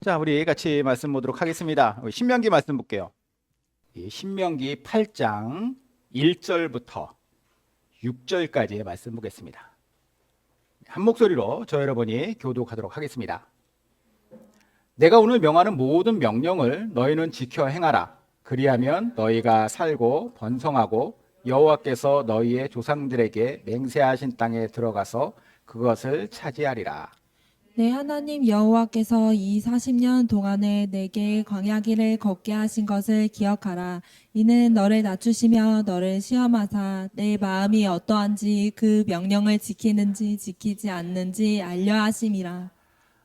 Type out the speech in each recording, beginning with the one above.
자, 우리 같이 말씀 보도록 하겠습니다. 신명기 말씀 볼게요. 이 신명기 8장 1절부터 6절까지의 말씀 보겠습니다. 한 목소리로 저 여러분이 교독하도록 하겠습니다. 내가 오늘 명하는 모든 명령을 너희는 지켜 행하라. 그리하면 너희가 살고 번성하고 여호와께서 너희의 조상들에게 맹세하신 땅에 들어가서 그것을 차지하리라. 내 하나님 여호와께서 이 40년 동안에 내게 광야길을 걷게 하신 것을 기억하라. 이는 너를 낮추시며 너를 시험하사 내 마음이 어떠한지 그 명령을 지키는지 지키지 않는지 알려 하심이라.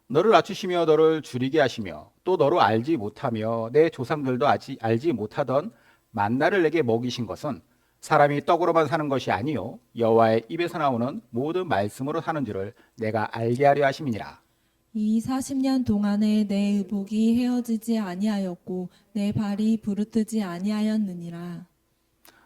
너를 낮추시며 너를 줄이게 하시며 또 너로 알지 못하며 내 조상들도 알지 못하던 만나를 내게 먹이신 것은 사람이 떡으로만 사는 것이 아니요 여호와의 입에서 나오는 모든 말씀으로 사는 줄을 내가 알게 하려 하심이니라. 이 40년 동안에 내 의복이 헤어지지 아니하였고 내 발이 부르트지 아니하였느니라.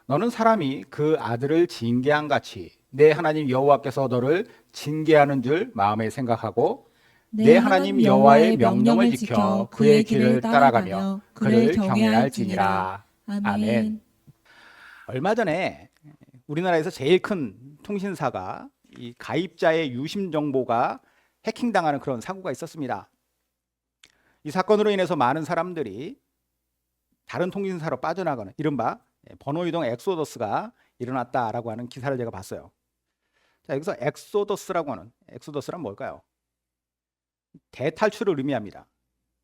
너는 사람이 그 아들을 징계한 같이 내 하나님 여호와께서 너를 징계하는 줄 마음에 생각하고 내 하나님 여호와의 명령을 지켜 그의 길을 따라가며 그를 경외해야 할지니라. 아멘. 얼마 전에 우리나라에서 제일 큰 통신사가 이 가입자의 유심 정보가 해킹당하는 그런 사고가 있었습니다. 이 사건으로 인해서 많은 사람들이 다른 통신사로 빠져나가는 이른바 번호 이동 엑소더스가 일어났다라고 하는 기사를 제가 봤어요. 자, 여기서 엑소더스란 뭘까요? 대탈출을 의미합니다.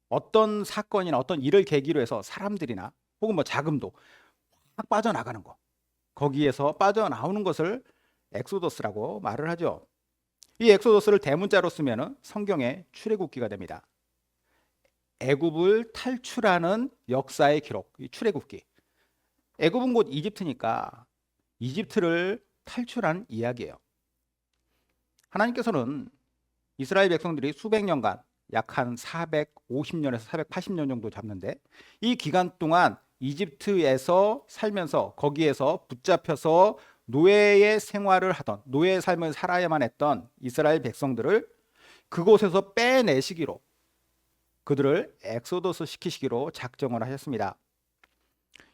어떤 사건이나 어떤 일을 계기로 해서 사람들이나 혹은 뭐 자금도 확 빠져나가는 거, 거기에서 빠져나오는 것을 엑소더스라고 말을 하죠. 이 엑소더스를 대문자로 쓰면 성경의 출애굽기가 됩니다. 애굽을 탈출하는 역사의 기록, 이 출애굽기. 애굽은 곧 이집트니까 이집트를 탈출한 이야기예요. 하나님께서는 이스라엘 백성들이 수백 년간 약 한 450년에서 480년 정도 잡는데 이 기간 동안 이집트에서 살면서 거기에서 붙잡혀서 노예의 생활을 하던 노예의 삶을 살아야만 했던 이스라엘 백성들을 그곳에서 빼내시기로 그들을 엑소더스 시키시기로 작정을 하셨습니다.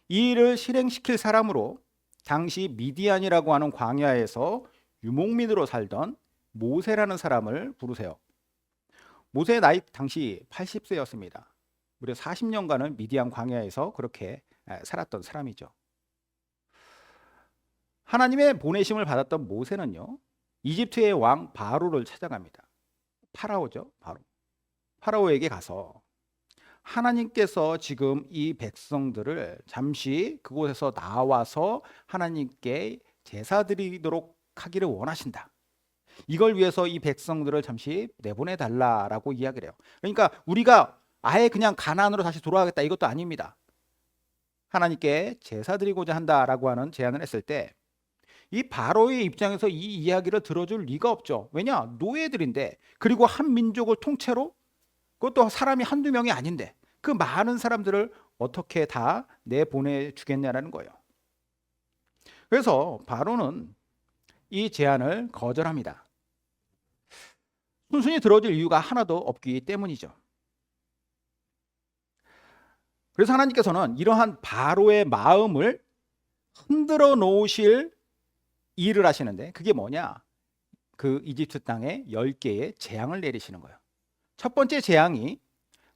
이 일을 실행시킬 사람으로 당시 미디안이라고 하는 광야에서 유목민으로 살던 모세라는 사람을 부르세요. 모세의 나이 당시 80세였습니다. 무려 40년간은 미디안 광야에서 그렇게 살았던 사람이죠. 하나님의 보내심을 받았던 모세는요, 이집트의 왕 바로를 찾아갑니다. 파라오죠, 파라오에게 가서 하나님께서 지금 이 백성들을 잠시 그곳에서 나와서 하나님께 제사 드리도록 하기를 원하신다. 이걸 위해서 이 백성들을 잠시 내보내 달라라고 이야기를 해요. 그러니까 우리가 아예 그냥 가나안으로 다시 돌아가겠다 이것도 아닙니다. 하나님께 제사 드리고자 한다라고 하는 제안을 했을 때 이 바로의 입장에서 이 이야기를 들어줄 리가 없죠. 왜냐? 노예들인데, 그리고 한 민족을 통째로, 그것도 사람이 한두 명이 아닌데 그 많은 사람들을 어떻게 다 내보내 주겠냐라는 거예요. 그래서 바로는 이 제안을 거절합니다. 순순히 들어줄 이유가 하나도 없기 때문이죠. 그래서 하나님께서는 이러한 바로의 마음을 흔들어 놓으실 일을 하시는데 그게 뭐냐? 그 이집트 땅에 10개의 재앙을 내리시는 거예요. 첫 번째 재앙이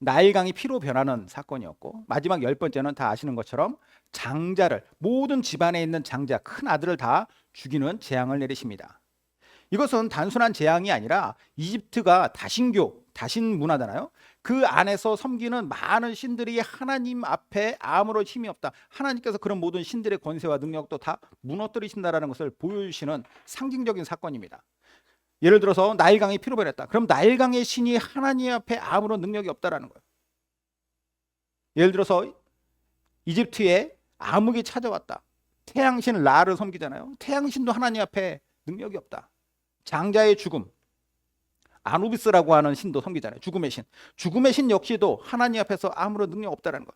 나일강이 피로 변하는 사건이었고, 마지막 10번째는 다 아시는 것처럼 장자를, 모든 집안에 있는 장자, 큰 아들을 다 죽이는 재앙을 내리십니다. 이것은 단순한 재앙이 아니라 이집트가 다신교, 다신 문화잖아요. 그 안에서 섬기는 많은 신들이 하나님 앞에 아무런 힘이 없다. 하나님께서 그런 모든 신들의 권세와 능력도 다 무너뜨리신다라는 것을 보여주시는 상징적인 사건입니다. 예를 들어서 나일강이 피로 변했다. 그럼 나일강의 신이 하나님 앞에 아무런 능력이 없다라는 거예요. 예를 들어서 이집트에 암흑이 찾아왔다. 태양신 라를 섬기잖아요. 태양신도 하나님 앞에 능력이 없다. 장자의 죽음, 아누비스라고 하는 신도 섬기잖아요. 죽음의 신. 죽음의 신 역시도 하나님 앞에서 아무런 능력 없다라는 것.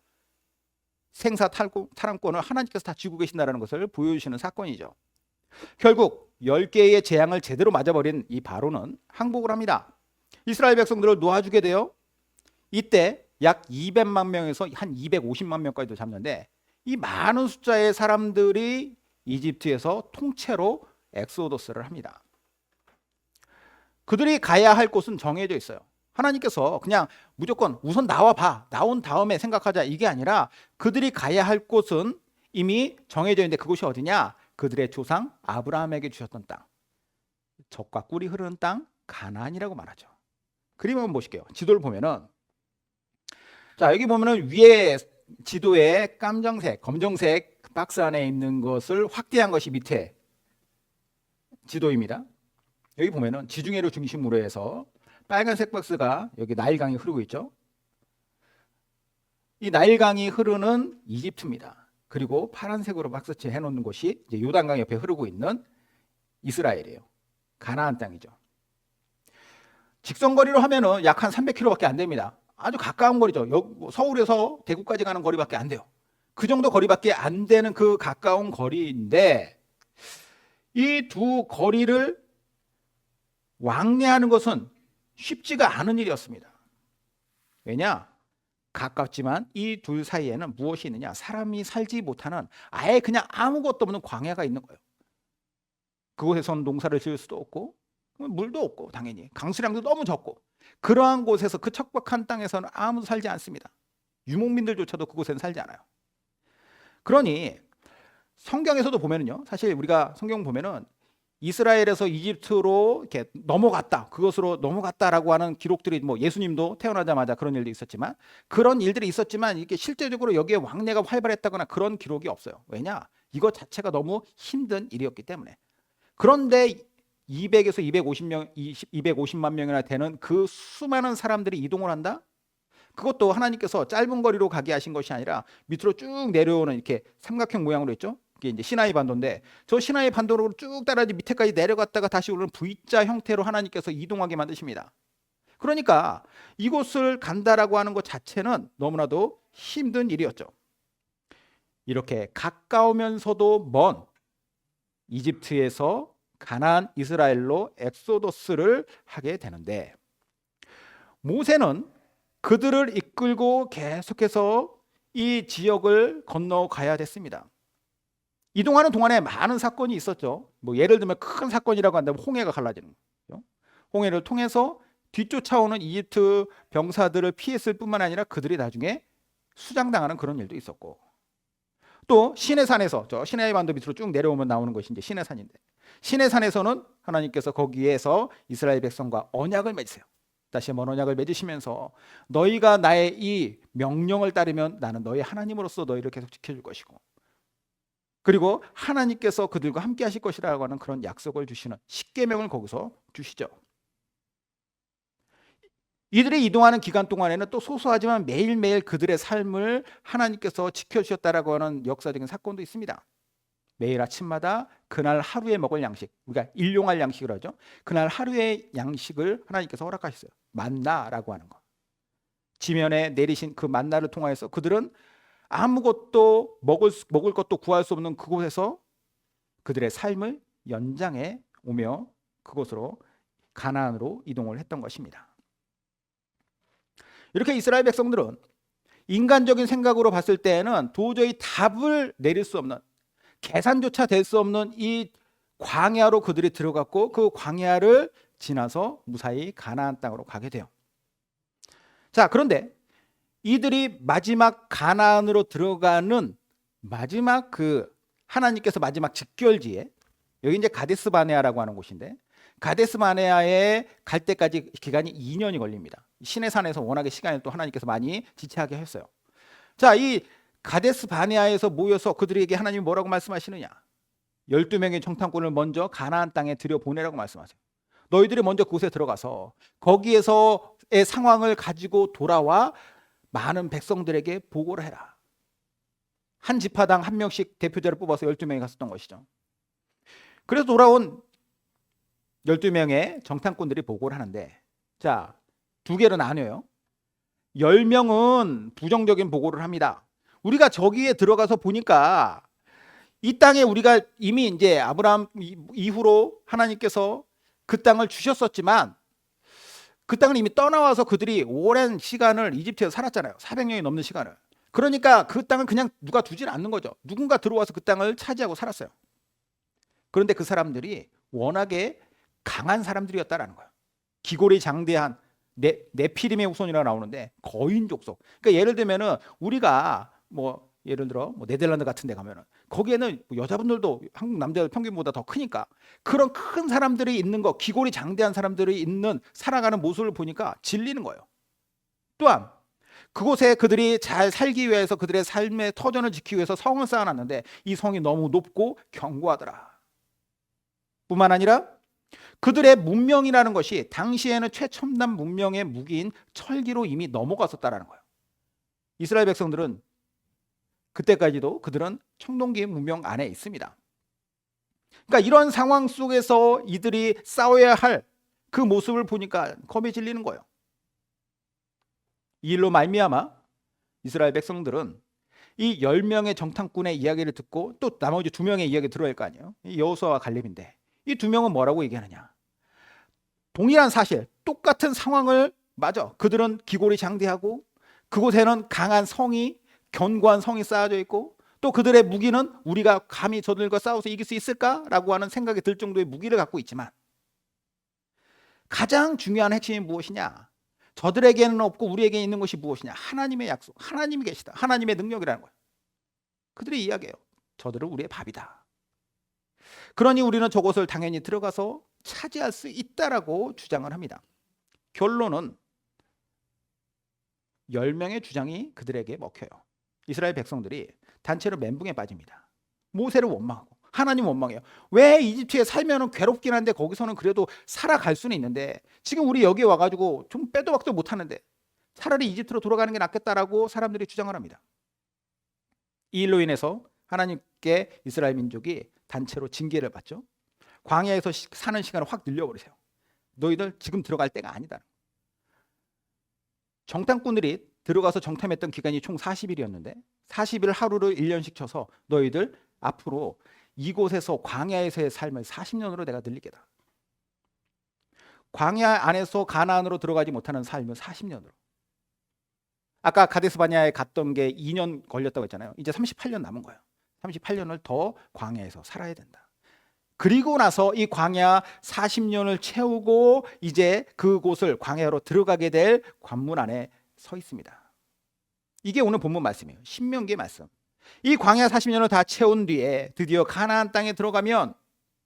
생사 탈환권을 하나님께서 다 쥐고 계신다는 것을 보여주시는 사건이죠. 결국 10개의 재앙을 제대로 맞아버린 이 바로는 항복을 합니다. 이스라엘 백성들을 놓아주게 되어 이때 약 200만 명에서 한 250만 명까지도 잡는데 이 많은 숫자의 사람들이 이집트에서 통째로 엑소더스를 합니다. 그들이 가야 할 곳은 정해져 있어요. 하나님께서 그냥 무조건 우선 나와 봐. 나온 다음에 생각하자. 이게 아니라 그들이 가야 할 곳은 이미 정해져 있는데 그곳이 어디냐? 그들의 조상 아브라함에게 주셨던 땅. 젖과 꿀이 흐르는 땅 가나안이라고 말하죠. 그림을 한번 보실게요. 지도를 보면은 자, 여기 보면은 위에 지도에 깜정색, 검정색 박스 안에 있는 것을 확대한 것이 밑에 지도입니다. 여기 보면은 지중해를 중심으로 해서 빨간색 박스가 여기 나일강이 흐르고 있죠. 이 나일강이 흐르는 이집트입니다. 그리고 파란색으로 박스채 해놓는 곳이 이제 요단강 옆에 흐르고 있는 이스라엘이에요. 가나안 땅이죠. 직선거리로 하면은 약 한 300km밖에 안 됩니다. 아주 가까운 거리죠. 서울에서 대구까지 가는 거리밖에 안 돼요. 그 정도 거리밖에 안 되는 그 가까운 거리인데 이 두 거리를 왕래하는 것은 쉽지가 않은 일이었습니다. 왜냐? 가깝지만 이 둘 사이에는 무엇이 있느냐? 사람이 살지 못하는 아예 그냥 아무것도 없는 광야가 있는 거예요. 그곳에서는 농사를 지을 수도 없고 물도 없고 당연히 강수량도 너무 적고 그러한 곳에서 그 척박한 땅에서는 아무도 살지 않습니다. 유목민들조차도 그곳에는 살지 않아요. 그러니 성경에서도 보면은요. 사실 우리가 성경 보면은 이스라엘에서 이집트로 이렇게 넘어갔다. 그것으로 넘어갔다라고 하는 기록들이 뭐 예수님도 태어나자마자 그런 일도 있었지만 그런 일들이 있었지만 이게 실제적으로 여기에 왕래가 활발했다거나 그런 기록이 없어요. 왜냐? 이것 자체가 너무 힘든 일이었기 때문에. 그런데 200에서 250명, 250만 명이나 되는 그 수많은 사람들이 이동을 한다? 그것도 하나님께서 짧은 거리로 가게 하신 것이 아니라 밑으로 쭉 내려오는 이렇게 삼각형 모양으로 했죠. 이게 이제 시나이 반도인데 저 시나이 반도로 쭉 따라지 밑에까지 내려갔다가 다시 오는 V자 형태로 하나님께서 이동하게 만드십니다. 그러니까 이곳을 간다라고 하는 것 자체는 너무나도 힘든 일이었죠. 이렇게 가까우면서도 먼 이집트에서 가나안 이스라엘로 엑소더스를 하게 되는데 모세는 그들을 이끌고 계속해서 이 지역을 건너가야 됐습니다. 이동하는 동안에 많은 사건이 있었죠. 뭐 예를 들면 큰 사건이라고 한다면 홍해가 갈라지는 거죠. 홍해를 통해서 뒤쫓아오는 이집트 병사들을 피했을 뿐만 아니라 그들이 나중에 수장당하는 그런 일도 있었고 또 시내산에서 저 시내의 반도 밑으로 쭉 내려오면 나오는 것이 이제 시내산인데 시내산에서는 하나님께서 거기에서 이스라엘 백성과 언약을 맺으세요. 다시 한번 언약을 맺으시면서 너희가 나의 이 명령을 따르면 나는 너희 하나님으로서 너희를 계속 지켜줄 것이고 그리고 하나님께서 그들과 함께 하실 것이라고 하는 그런 약속을 주시는 십계명을 거기서 주시죠. 이들이 이동하는 기간 동안에는 또 소소하지만 매일매일 그들의 삶을 하나님께서 지켜주셨다라고 하는 역사적인 사건도 있습니다. 매일 아침마다 그날 하루에 먹을 양식, 우리가 일용할 양식을 하죠. 그날 하루의 양식을 하나님께서 허락하셨어요. 만나라고 하는 거. 지면에 내리신 그 만나를 통하여서 그들은 아무것도 먹을 것도 구할 수 없는 그곳에서 그들의 삶을 연장해 오며 그곳으로 가나안으로 이동을 했던 것입니다. 이렇게 이스라엘 백성들은 인간적인 생각으로 봤을 때에는 도저히 답을 내릴 수 없는 계산조차 될 수 없는 이 광야로 그들이 들어갔고 그 광야를 지나서 무사히 가나안 땅으로 가게 돼요. 자, 그런데 이들이 마지막 가나안으로 들어가는 마지막 그 하나님께서 마지막 직결지에 여기 이제 가데스 바네아라고 하는 곳인데 가데스 바네아에 갈 때까지 기간이 2년이 걸립니다. 시내산에서 워낙에 시간을 또 하나님께서 많이 지체하게 했어요. 자, 이 가데스 바네아에서 모여서 그들에게 하나님이 뭐라고 말씀하시느냐? 12명의 정탐꾼을 먼저 가나안 땅에 들여보내라고 말씀하세요. 너희들이 먼저 그곳에 들어가서 거기에서의 상황을 가지고 돌아와 많은 백성들에게 보고를 해라. 한 지파당 한 명씩 대표자를 뽑아서 12명이 갔었던 것이죠. 그래서 돌아온 12명의 정탐꾼들이 보고를 하는데 자, 두 개로 나뉘어요. 10명은 부정적인 보고를 합니다. 우리가 저기에 들어가서 보니까 이 땅에 우리가 이미 이제 아브라함 이후로 하나님께서 그 땅을 주셨었지만 그 땅을 이미 떠나와서 그들이 오랜 시간을 이집트에서 살았잖아요. 400년이 넘는 시간을. 그러니까 그 땅을 그냥 누가 두질 않는 거죠. 누군가 들어와서 그 땅을 차지하고 살았어요. 그런데 그 사람들이 워낙에 강한 사람들이었다라는 거예요. 기골이 장대한 네피림의 후손이라고 나오는데 거인 족속. 그러니까 예를 들면은 우리가 뭐 예를 들어 뭐 네덜란드 같은 데 가면은 거기에는 여자분들도 한국 남자들 평균보다 더 크니까 그런 큰 사람들이 있는 거, 기골이 장대한 사람들이 있는 살아가는 모습을 보니까 질리는 거예요. 또한 그곳에 그들이 잘 살기 위해서 그들의 삶의 터전을 지키기 위해서 성을 쌓아놨는데 이 성이 너무 높고 견고하더라. 뿐만 아니라 그들의 문명이라는 것이 당시에는 최첨단 문명의 무기인 철기로 이미 넘어갔었다라는 거예요. 이스라엘 백성들은 그때까지도 그들은 청동기 문명 안에 있습니다. 그러니까 이런 상황 속에서 이들이 싸워야 할 그 모습을 보니까 겁이 질리는 거예요. 이 일로 말미암아 이스라엘 백성들은 이 10명의 정탐꾼의 이야기를 듣고 또 나머지 2명의 이야기 들어야 할 거 아니에요. 이 여호수아와 갈렙인데 이 2명은 뭐라고 얘기하느냐. 동일한 사실, 똑같은 상황을 맞아. 그들은 기골이 장대하고 그곳에는 강한 성이 견고한 성이 쌓아져 있고 또 그들의 무기는 우리가 감히 저들과 싸워서 이길 수 있을까라고 하는 생각이 들 정도의 무기를 갖고 있지만 가장 중요한 핵심이 무엇이냐? 저들에게는 없고 우리에게 있는 것이 무엇이냐? 하나님의 약속, 하나님이 계시다. 하나님의 능력이라는 거예요. 그들이 이야기해요. 저들은 우리의 밥이다. 그러니 우리는 저곳을 당연히 들어가서 차지할 수 있다라고 주장을 합니다. 결론은 10명의 주장이 그들에게 먹혀요. 이스라엘 백성들이 단체로 멘붕에 빠집니다. 모세를 원망하고 하나님 원망해요. 왜 이집트에 살면은 괴롭긴 한데 거기서는 그래도 살아갈 수는 있는데 지금 우리 여기 와가지고 좀 빼도 박도 못하는데 차라리 이집트로 돌아가는 게 낫겠다라고 사람들이 주장을 합니다. 이 일로 인해서 하나님께 이스라엘 민족이 단체로 징계를 받죠. 광야에서 사는 시간을 확 늘려버리세요. 너희들 지금 들어갈 때가 아니다. 정탐꾼들이 들어가서 정탐했던 기간이 총 40일이었는데 40일 하루를 1년씩 쳐서 너희들 앞으로 이곳에서 광야에서의 삶을 40년으로 내가 늘리겠다. 광야 안에서 가나안으로 들어가지 못하는 삶을 40년으로. 아까 가데스바냐에 갔던 게 2년 걸렸다고 했잖아요. 이제 38년 남은 거예요. 38년을 더 광야에서 살아야 된다. 그리고 나서 이 광야 40년을 채우고 이제 그곳을 광야로 들어가게 될 관문 안에 서 있습니다. 이게 오늘 본문 말씀이에요. 신명기의 말씀. 이 광야 40년을 다 채운 뒤에 드디어 가나안 땅에 들어가면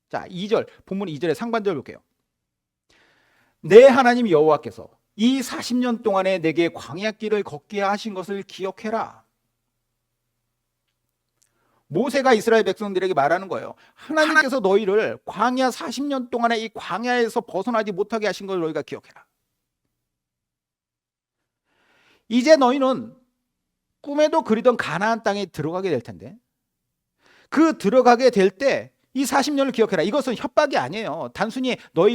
자 2절 본문 2절의 상반절 볼게요. 내 하나님 여호와께서 이 40년 동안에 내게 광야길을 걷게 하신 것을 기억해라. 모세가 이스라엘 백성들에게 말하는 거예요. 하나님께서 너희를 광야 40년 동안에 이 광야에서 벗어나지 못하게 하신 걸 너희가 기억해라. 이제 너희는 꿈에도 그리던 가나안 땅에 들어가게 될 텐데 그 들어가게 될 때 이 40년을 기억해라. 이것은 협박이 아니에요. 단순히 너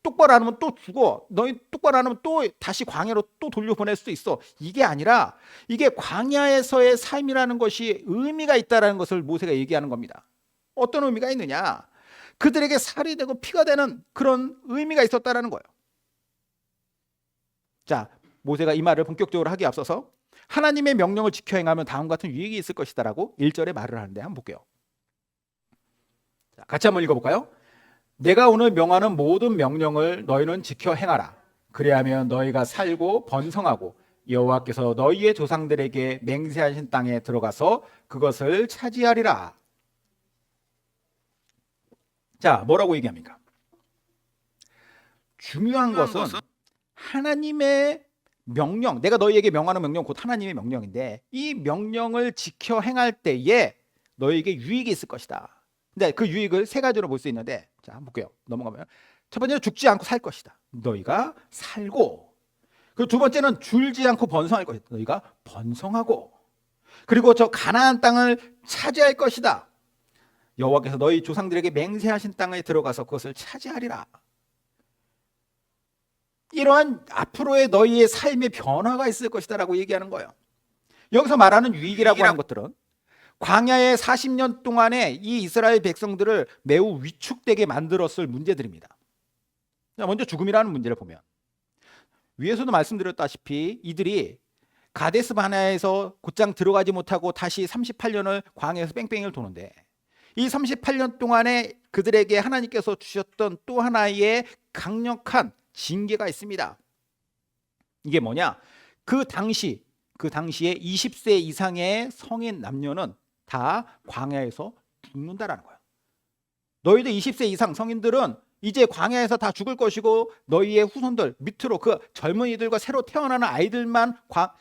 똑바로 안 하면 또 죽어. 너희 똑바로 안 하면 또 다시 광야로 또 돌려보낼 수도 있어. 이게 아니라 이게 광야에서의 삶이라는 것이 의미가 있다는 것을 모세가 얘기하는 겁니다. 어떤 의미가 있느냐? 그들에게 살이 되고 피가 되는 그런 의미가 있었다는 거예요. 자, 모세가 이 말을 본격적으로 하기에 앞서서 하나님의 명령을 지켜 행하면 다음과 같은 유익이 있을 것이다라고 1절에 말을 하는데 한번 볼게요. 자, 같이 한번 읽어볼까요? 내가 오늘 명하는 모든 명령을 너희는 지켜 행하라. 그리하면 너희가 살고 번성하고 여호와께서 너희의 조상들에게 맹세하신 땅에 들어가서 그것을 차지하리라. 자, 뭐라고 얘기합니까? 중요한 것은 하나님의 명령, 내가 너희에게 명하는 명령 곧 하나님의 명령인데 이 명령을 지켜 행할 때에 너희에게 유익이 있을 것이다. 근데 그 유익을 세 가지로 볼 수 있는데 자, 한번 볼게요. 넘어가면 첫 번째는 죽지 않고 살 것이다. 너희가 살고. 그리고 두 번째는 줄지 않고 번성할 것이다. 너희가 번성하고. 그리고 저 가나안 땅을 차지할 것이다. 여호와께서 너희 조상들에게 맹세하신 땅에 들어가서 그것을 차지하리라. 이러한 앞으로의 너희의 삶의 변화가 있을 것이다라고 얘기하는 거예요. 여기서 말하는 유익이라고 하는 것들은 광야의 40년 동안에 이 이스라엘 백성들을 매우 위축되게 만들었을 문제들입니다. 먼저 죽음이라는 문제를 보면 위에서도 말씀드렸다시피 이들이 가데스 바네아에서 곧장 들어가지 못하고 다시 38년을 광야에서 뺑뺑이를 도는데, 이 38년 동안에 그들에게 하나님께서 주셨던 또 하나의 강력한 징계가 있습니다. 이게 뭐냐? 그 당시에 20세 이상의 성인 남녀는 다 광야에서 죽는다라는 거예요. 너희들 20세 이상 성인들은 이제 광야에서 다 죽을 것이고, 너희의 후손들 밑으로 그 젊은이들과 새로 태어나는 아이들만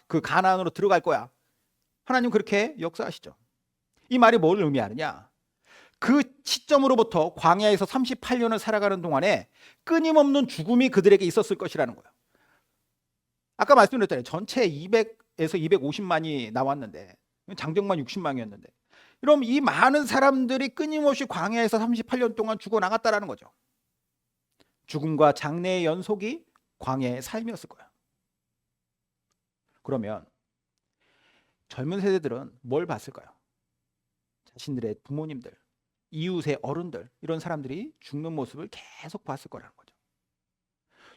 그 가나안으로 들어갈 거야. 하나님 그렇게 역사하시죠. 이 말이 뭘 의미하느냐? 그 시점으로부터 광야에서 38년을 살아가는 동안에 끊임없는 죽음이 그들에게 있었을 것이라는 거예요. 아까 말씀드렸잖아요. 전체 200에서 250만이 나왔는데, 장정만 60만이었는데, 그럼 이 많은 사람들이 끊임없이 광야에서 38년 동안 죽어 나갔다라는 거죠. 죽음과 장래의 연속이 광야의 삶이었을 거예요. 그러면 젊은 세대들은 뭘 봤을까요? 자신들의 부모님들, 이웃의 어른들, 이런 사람들이 죽는 모습을 계속 봤을 거라는 거죠.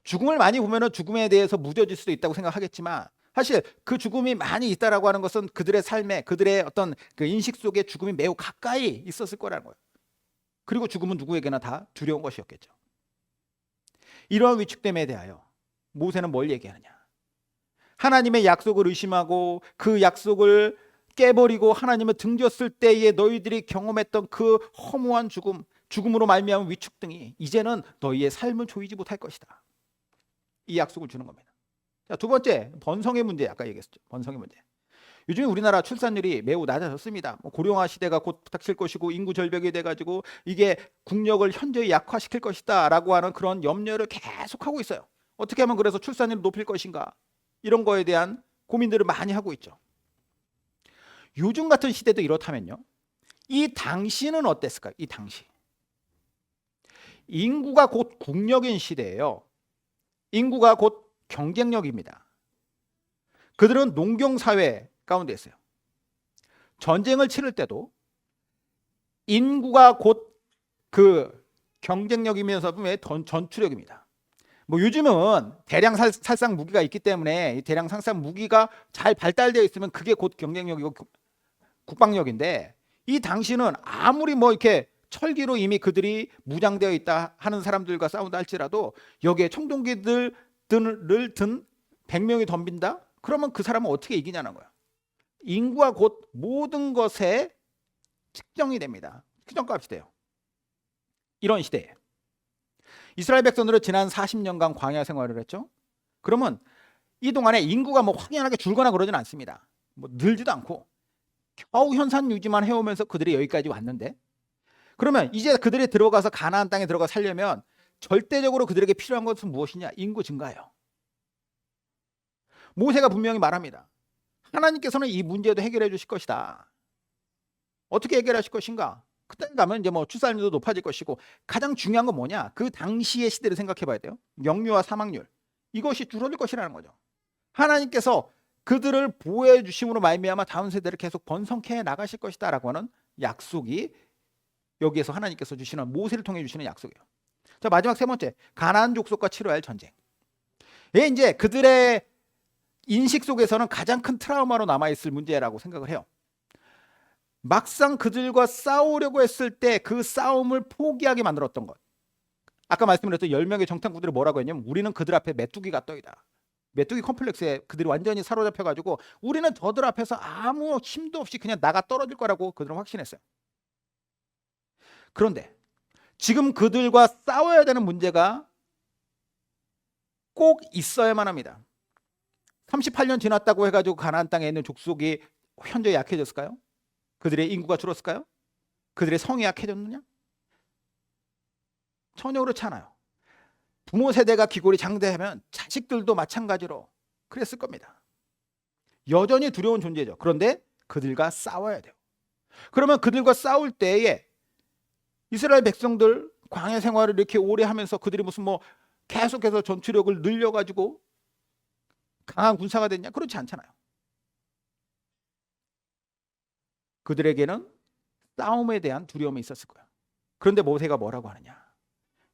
죽음을 많이 보면 죽음에 대해서 무뎌질 수도 있다고 생각하겠지만, 사실 그 죽음이 많이 있다라고 하는 것은 그들의 삶에, 그들의 어떤 그 인식 속에 죽음이 매우 가까이 있었을 거라는 거예요. 그리고 죽음은 누구에게나 다 두려운 것이었겠죠. 이러한 위축됨에 대하여 모세는 뭘 얘기하느냐? 하나님의 약속을 의심하고 그 약속을 깨버리고 하나님을 등졌을 때에 너희들이 경험했던 그 허무한 죽음으로 말미암은 위축 등이 이제는 너희의 삶을 조이지 못할 것이다. 이 약속을 주는 겁니다. 자, 두 번째, 번성의 문제. 아까 얘기했었죠. 번성의 문제. 요즘에 우리나라 출산율이 매우 낮아졌습니다. 고령화 시대가 곧 닥칠 것이고, 인구 절벽이 돼가지고 이게 국력을 현저히 약화시킬 것이다 라고 하는 그런 염려를 계속하고 있어요. 어떻게 하면 그래서 출산율을 높일 것인가, 이런 거에 대한 고민들을 많이 하고 있죠. 요즘 같은 시대도 이렇다면요, 이 당시는 어땠을까요? 이 당시 인구가 곧 국력인 시대예요. 인구가 곧 경쟁력입니다. 그들은 농경사회 가운데 있어요. 전쟁을 치를 때도 인구가 곧 그 경쟁력이면서 전투력입니다. 요즘은 대량 살상 무기가 있기 때문에 이 대량 살상 무기가 잘 발달되어 있으면 그게 곧 경쟁력이고 국방력인데, 이 당시는 아무리 이렇게 철기로 이미 그들이 무장되어 있다 하는 사람들과 싸운다 할지라도 여기에 청동기들을 든 100명이 덤빈다? 그러면 그 사람은 어떻게 이기냐는 거야. 인구가 곧 모든 것에 측정이 됩니다. 측정값이 돼요. 이런 시대에 이스라엘 백성들은 지난 40년간 광야 생활을 했죠. 그러면 이 동안에 인구가 확연하게 줄거나 그러진 않습니다. 늘지도 않고 겨우 현상 유지만 해오면서 그들이 여기까지 왔는데, 그러면 이제 그들이 들어가서 가나안 땅에 들어가 살려면 절대적으로 그들에게 필요한 것은 무엇이냐? 인구 증가예요. 모세가 분명히 말합니다. 하나님께서는 이 문제도 해결해 주실 것이다. 어떻게 해결하실 것인가? 그때 가면 이제 출산율도 높아질 것이고, 가장 중요한 건 뭐냐? 그 당시의 시대를 생각해 봐야 돼요. 영유아 사망률, 이것이 줄어들 것이라는 거죠. 하나님께서 그들을 보호해 주심으로 말미암아 다음 세대를 계속 번성케 해 나가실 것이다라고 하는 약속이 여기에서 하나님께서 주시는, 모세를 통해 주시는 약속이에요. 자, 마지막 세 번째, 가나안 족속과 치러야 할 전쟁. 이제 그들의 인식 속에서는 가장 큰 트라우마로 남아있을 문제라고 생각을 해요. 막상 그들과 싸우려고 했을 때 그 싸움을 포기하게 만들었던 것. 아까 말씀드렸던 10명의 정탐꾼들이 뭐라고 했냐면, 우리는 그들 앞에 메뚜기가 떠이다. 메뚜기 컴플렉스에 그들이 완전히 사로잡혀가지고 우리는 저들 앞에서 아무 힘도 없이 그냥 나가 떨어질 거라고 그들은 확신했어요. 그런데 지금 그들과 싸워야 되는 문제가 꼭 있어야만 합니다. 38년 지났다고 해가지고 가나안 땅에 있는 족속이 현저히 약해졌을까요? 그들의 인구가 줄었을까요? 그들의 성이 약해졌느냐? 전혀 그렇지 않아요. 부모 세대가 기골이 장대하면 자식들도 마찬가지로 그랬을 겁니다. 여전히 두려운 존재죠. 그런데 그들과 싸워야 돼요. 그러면 그들과 싸울 때에 이스라엘 백성들 광야 생활을 이렇게 오래 하면서 그들이 무슨 계속해서 전투력을 늘려가지고 강한 군사가 됐냐? 그렇지 않잖아요. 그들에게는 싸움에 대한 두려움이 있었을 거야. 그런데 모세가 뭐라고 하느냐?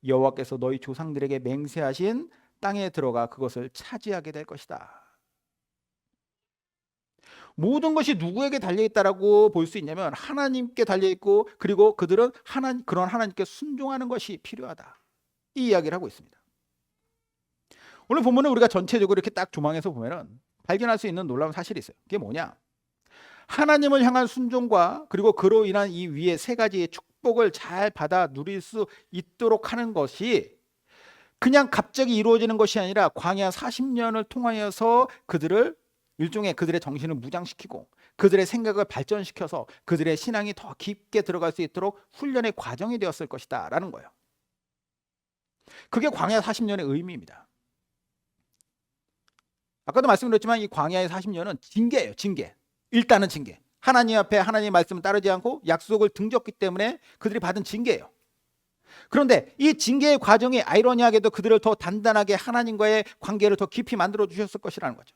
여호와께서 너희 조상들에게 맹세하신 땅에 들어가 그것을 차지하게 될 것이다. 모든 것이 누구에게 달려있다라고 볼 수 있냐면 하나님께 달려있고, 그리고 그들은 그런 하나님께 순종하는 것이 필요하다, 이 이야기를 하고 있습니다. 오늘 본문은 우리가 전체적으로 이렇게 딱 조망해서 보면은 발견할 수 있는 놀라운 사실이 있어요. 그게 뭐냐? 하나님을 향한 순종과 그리고 그로 인한 이 위에 세 가지의 축복을 잘 받아 누릴 수 있도록 하는 것이 그냥 갑자기 이루어지는 것이 아니라 광야 40년을 통하여서 그들을 일종의 그들의 정신을 무장시키고 그들의 생각을 발전시켜서 그들의 신앙이 더 깊게 들어갈 수 있도록 훈련의 과정이 되었을 것이다 라는 거예요. 그게 광야 40년의 의미입니다. 아까도 말씀드렸지만 이 광야의 40년은 징계예요. 징계. 일단은 징계. 하나님 앞에 하나님의 말씀을 따르지 않고 약속을 등졌기 때문에 그들이 받은 징계예요. 그런데 이 징계의 과정이 아이러니하게도 그들을 더 단단하게 하나님과의 관계를 더 깊이 만들어 주셨을 것이라는 거죠.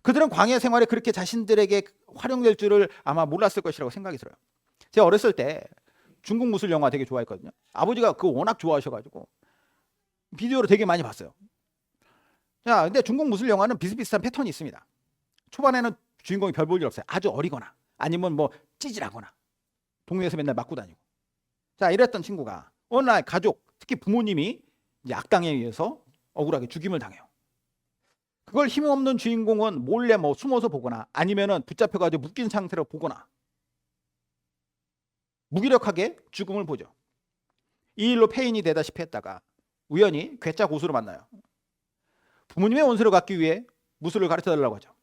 그들은 광야 생활에 그렇게 자신들에게 활용될 줄을 아마 몰랐을 것이라고 생각이 들어요. 제가 어렸을 때 중국 무술 영화 되게 좋아했거든요. 아버지가 그거 워낙 좋아하셔가지고 비디오로 되게 많이 봤어요. 자, 근데 중국 무술 영화는 비슷비슷한 패턴이 있습니다. 초반에는 주인공이 별 볼 일 없어요. 아주 어리거나 아니면 뭐 찌질하거나 동네에서 맨날 맞고 다니고. 자, 이랬던 친구가 어느 날 가족, 특히 부모님이 이제 악당에 의해서 억울하게 죽임을 당해요. 그걸 힘없는 주인공은 몰래 뭐 숨어서 보거나 아니면은 붙잡혀가지고 묶인 상태로 보거나 무기력하게 죽음을 보죠. 이 일로 폐인이 되다시피 했다가 우연히 괴짜 고수를 만나요. 부모님의 원수를 갚기 위해 무술을 가르쳐달라고 하죠.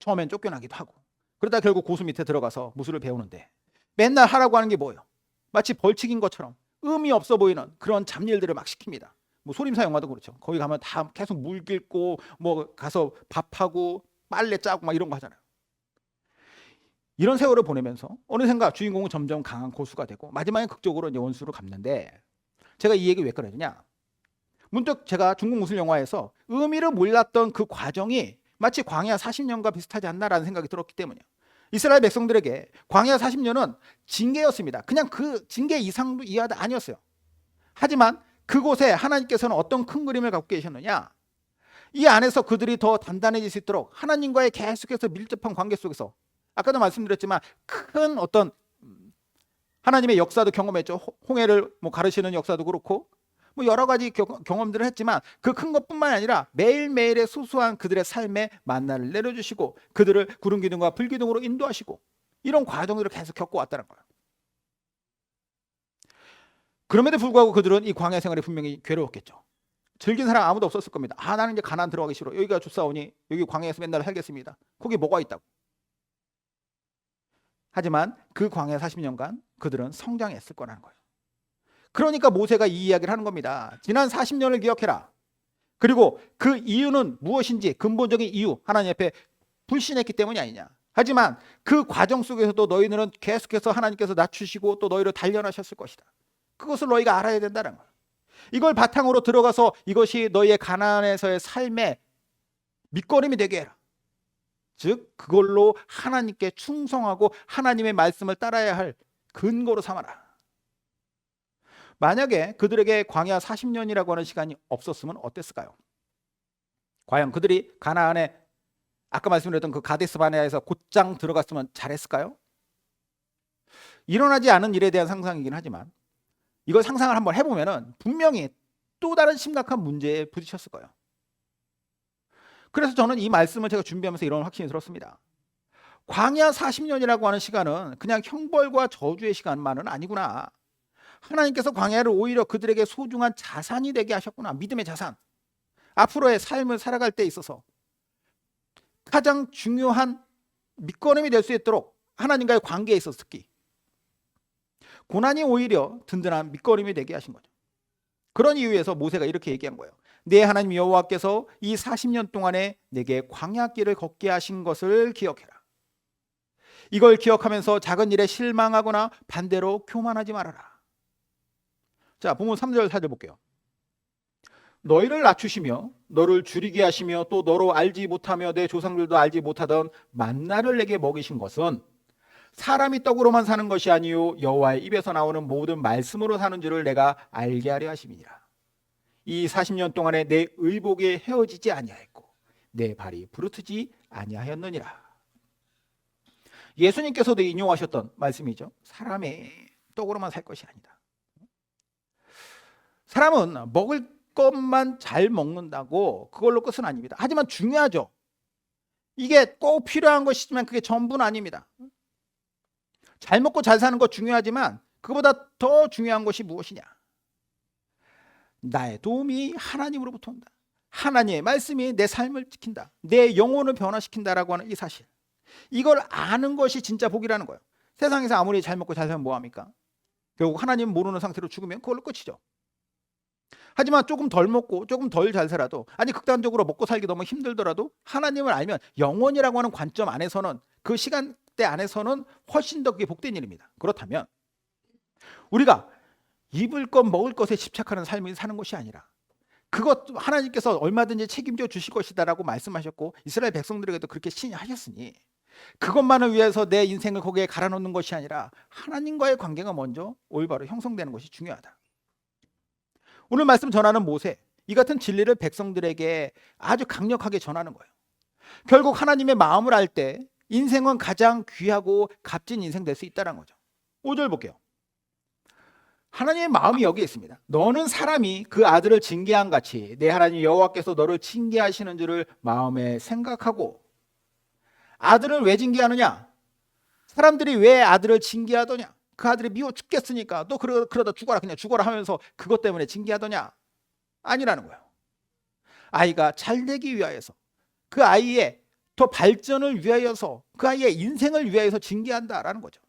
처음엔 쫓겨나기도 하고, 그러다 결국 고수 밑에 들어가서 무술을 배우는데 맨날 하라고 하는 게 뭐예요? 마치 벌칙인 것처럼 의미 없어 보이는 그런 잡일들을 막 시킵니다. 뭐 소림사 영화도 그렇죠. 거기 가면 다 계속 물 깃고 뭐 가서 밥하고 빨래 짜고 막 이런 거 하잖아요. 이런 세월을 보내면서 어느샌가 주인공은 점점 강한 고수가 되고 마지막에 극적으로 이제 원수를 갚는데, 제가 이 얘기 왜 꺼내느냐? 문득 제가 중국 무술 영화에서 의미를 몰랐던 그 과정이 마치 광야 40년과 비슷하지 않나라는 생각이 들었기 때문이에요. 이스라엘 백성들에게 광야 40년은 징계였습니다. 그냥 그 징계 이상도 이하도 아니었어요. 하지만 그곳에 하나님께서는 어떤 큰 그림을 갖고 계셨느냐? 이 안에서 그들이 더 단단해질 수 있도록 하나님과의 계속해서 밀접한 관계 속에서, 아까도 말씀드렸지만 큰 어떤 하나님의 역사도 경험했죠. 홍해를 뭐 가르시는 역사도 그렇고 뭐 여러 가지 경험들을 했지만 그 큰 것뿐만 아니라 매일매일의 소소한 그들의 삶에 만나를 내려주시고 그들을 구름 기둥과 불 기둥으로 인도하시고 이런 과정들을 계속 겪어왔다는 거예요. 그럼에도 불구하고 그들은 이 광야 생활이 분명히 괴로웠겠죠. 즐긴 사람 아무도 없었을 겁니다. 아, 나는 이제 가나안 들어가기 싫어. 여기가 좋사오니 여기 광야에서 맨날 살겠습니다. 거기 뭐가 있다고. 하지만 그 광야 40년간 그들은 성장했을 거라는 거예요. 그러니까 모세가 이 이야기를 하는 겁니다. 지난 40년을 기억해라. 그리고 그 이유는 무엇인지, 근본적인 이유, 하나님 앞에 불신했기 때문이 아니냐. 하지만 그 과정 속에서도 너희들은 계속해서 하나님께서 낮추시고 또 너희를 단련하셨을 것이다. 그것을 너희가 알아야 된다는 거예요. 이걸 바탕으로 들어가서 이것이 너희의 가나안에서의 삶의 밑거름이 되게 해라. 즉 그걸로 하나님께 충성하고 하나님의 말씀을 따라야 할 근거로 삼아라. 만약에 그들에게 광야 40년이라고 하는 시간이 없었으면 어땠을까요? 과연 그들이 가나안에 아까 말씀드렸던 그 가데스 바네아에서 곧장 들어갔으면 잘했을까요? 일어나지 않은 일에 대한 상상이긴 하지만 이걸 상상을 한번 해보면 분명히 또 다른 심각한 문제에 부딪혔을 거예요. 그래서 저는 이 말씀을 제가 준비하면서 이런 확신이 들었습니다. 광야 40년이라고 하는 시간은 그냥 형벌과 저주의 시간만은 아니구나. 하나님께서 광야를 오히려 그들에게 소중한 자산이 되게 하셨구나. 믿음의 자산. 앞으로의 삶을 살아갈 때 있어서 가장 중요한 밑거름이 될 수 있도록 하나님과의 관계에 있어서 특히 고난이 오히려 든든한 밑거름이 되게 하신 거죠. 그런 이유에서 모세가 이렇게 얘기한 거예요. 내 하나님 여호와께서 이 40년 동안에 내게 광야길을 걷게 하신 것을 기억해라. 이걸 기억하면서 작은 일에 실망하거나 반대로 교만하지 말아라. 자, 본문 3절 4절 볼게요. 너희를 낮추시며 너를 줄이게 하시며 또 너로 알지 못하며 내 조상들도 알지 못하던 만나를 내게 먹이신 것은 사람이 떡으로만 사는 것이 아니요 여호와의 입에서 나오는 모든 말씀으로 사는 줄을 내가 알게 하려 하심이니라. 이 40년 동안에 내 의복에 헤어지지 아니하였고 내 발이 부르트지 아니하였느니라. 예수님께서도 인용하셨던 말씀이죠. 사람의 떡으로만 살 것이 아니다. 사람은 먹을 것만 잘 먹는다고 그걸로 끝은 아닙니다. 하지만 중요하죠. 이게 꼭 필요한 것이지만 그게 전부는 아닙니다. 잘 먹고 잘 사는 것 중요하지만 그보다 더 중요한 것이 무엇이냐? 나의 도움이 하나님으로부터 온다. 하나님의 말씀이 내 삶을 지킨다. 내 영혼을 변화시킨다라고 하는 이 사실. 이걸 아는 것이 진짜 복이라는 거예요. 세상에서 아무리 잘 먹고 잘 살면 뭐합니까? 결국 하나님 모르는 상태로 죽으면 그걸로 끝이죠. 하지만 조금 덜 먹고 조금 덜 잘 살아도, 아니 극단적으로 먹고 살기 너무 힘들더라도 하나님을 알면 영원이라고 하는 관점 안에서는, 그 시간대 안에서는 훨씬 더 그게 복된 일입니다. 그렇다면 우리가 입을 것 먹을 것에 집착하는 삶을 사는 것이 아니라 그것 하나님께서 얼마든지 책임져 주실 것이다라고 말씀하셨고 이스라엘 백성들에게도 그렇게 신하셨으니 그것만을 위해서 내 인생을 거기에 갈아놓는 것이 아니라 하나님과의 관계가 먼저 올바로 형성되는 것이 중요하다. 오늘 말씀 전하는 모세, 이 같은 진리를 백성들에게 아주 강력하게 전하는 거예요. 결국 하나님의 마음을 알 때 인생은 가장 귀하고 값진 인생 될 수 있다는 거죠. 5절 볼게요. 하나님의 마음이 여기에 있습니다. 너는 사람이 그 아들을 징계한 같이 내 하나님 여호와께서 너를 징계하시는 줄을 마음에 생각하고. 아들을 왜 징계하느냐? 사람들이 왜 아들을 징계하더냐? 그 아들이 미워 죽겠으니까 또 그러다 죽어라, 그냥 죽어라 하면서 그것 때문에 징계하더냐? 아니라는 거예요. 아이가 잘 되기 위하여서, 그 아이의 더 발전을 위하여서, 그 아이의 인생을 위하여서 징계한다라는 거죠.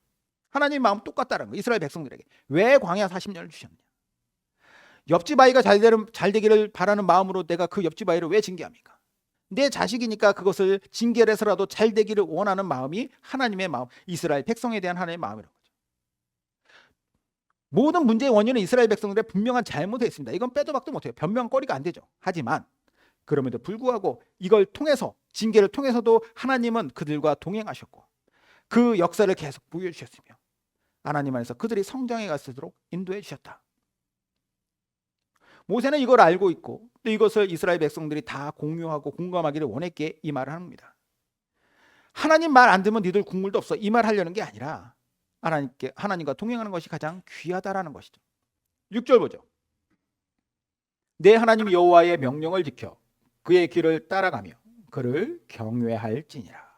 하나님 마음 똑같다는 거예요. 이스라엘 백성들에게 왜 광야 40년을 주셨느냐? 옆집 아이가 잘 되기를 바라는 마음으로 내가 그 옆집 아이를 왜 징계합니까? 내 자식이니까 그것을 징계를 해서라도 잘 되기를 원하는 마음이 하나님의 마음, 이스라엘 백성에 대한 하나님의 마음이라는 거죠. 모든 문제의 원인은 이스라엘 백성들의 분명한 잘못에 있습니다. 이건 빼도 박도 못해요. 변명거리가 안 되죠. 하지만 그럼에도 불구하고 이걸 통해서, 징계를 통해서도 하나님은 그들과 동행하셨고 그 역사를 계속 부여해 주셨으며 하나님 안에서 그들이 성장해 갈수록 인도해 주셨다. 모세는 이걸 알고 있고 또 이것을 이스라엘 백성들이 다 공유하고 공감하기를 원했기에 이 말을 합니다. 하나님 말 안 듣면 니들 국물도 없어, 이 말 하려는 게 아니라 하나님과 동행하는 것이 가장 귀하다라는 것이죠. 6절 보죠. 내 하나님 여호와의 명령을 지켜 그의 길을 따라가며 그를 경외할지니라.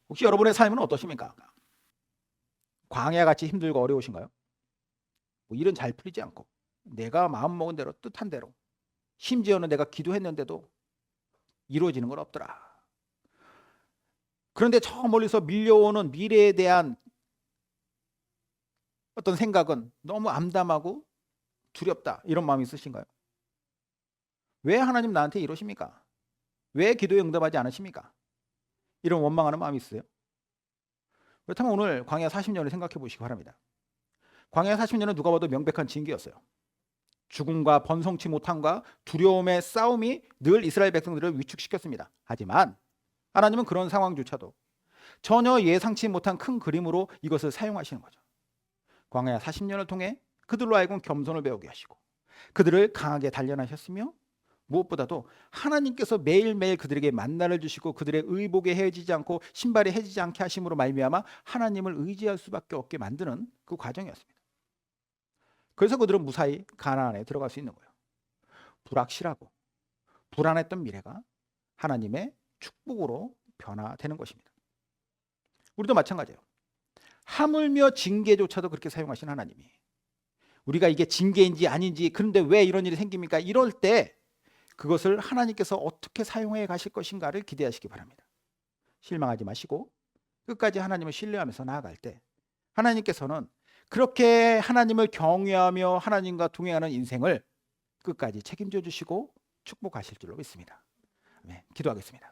혹시 여러분의 삶은 어떠십니까? 광야같이 힘들고 어려우신가요? 뭐 일은 잘 풀리지 않고 내가 마음먹은 대로 뜻한 대로, 심지어는 내가 기도했는데도 이루어지는 건 없더라. 그런데 저 멀리서 밀려오는 미래에 대한 어떤 생각은 너무 암담하고 두렵다, 이런 마음이 있으신가요? 왜 하나님 나한테 이러십니까? 왜 기도에 응답하지 않으십니까? 이런 원망하는 마음이 있어요. 그렇다면 오늘 광야 40년을 생각해 보시기 바랍니다. 광야 40년은 누가 봐도 명백한 징계였어요. 죽음과 번성치 못함과 두려움의 싸움이 늘 이스라엘 백성들을 위축시켰습니다. 하지만 하나님은 그런 상황조차도 전혀 예상치 못한 큰 그림으로 이것을 사용하시는 거죠. 광야 40년을 통해 그들로 하여금 겸손을 배우게 하시고 그들을 강하게 단련하셨으며 무엇보다도 하나님께서 매일매일 그들에게 만나를 주시고 그들의 의복에 헤어지지 않고 신발에 헤어지지 않게 하심으로 말미암아 하나님을 의지할 수밖에 없게 만드는 그 과정이었습니다. 그래서 그들은 무사히 가나안에 들어갈 수 있는 거예요. 불확실하고 불안했던 미래가 하나님의 축복으로 변화되는 것입니다. 우리도 마찬가지예요. 하물며 징계조차도 그렇게 사용하신 하나님이, 우리가 이게 징계인지 아닌지, 그런데 왜 이런 일이 생깁니까? 이럴 때 그것을 하나님께서 어떻게 사용해 가실 것인가를 기대하시기 바랍니다. 실망하지 마시고 끝까지 하나님을 신뢰하면서 나아갈 때 하나님께서는 그렇게 하나님을 경외하며 하나님과 동행하는 인생을 끝까지 책임져 주시고 축복하실 줄로 믿습니다. 네, 기도하겠습니다.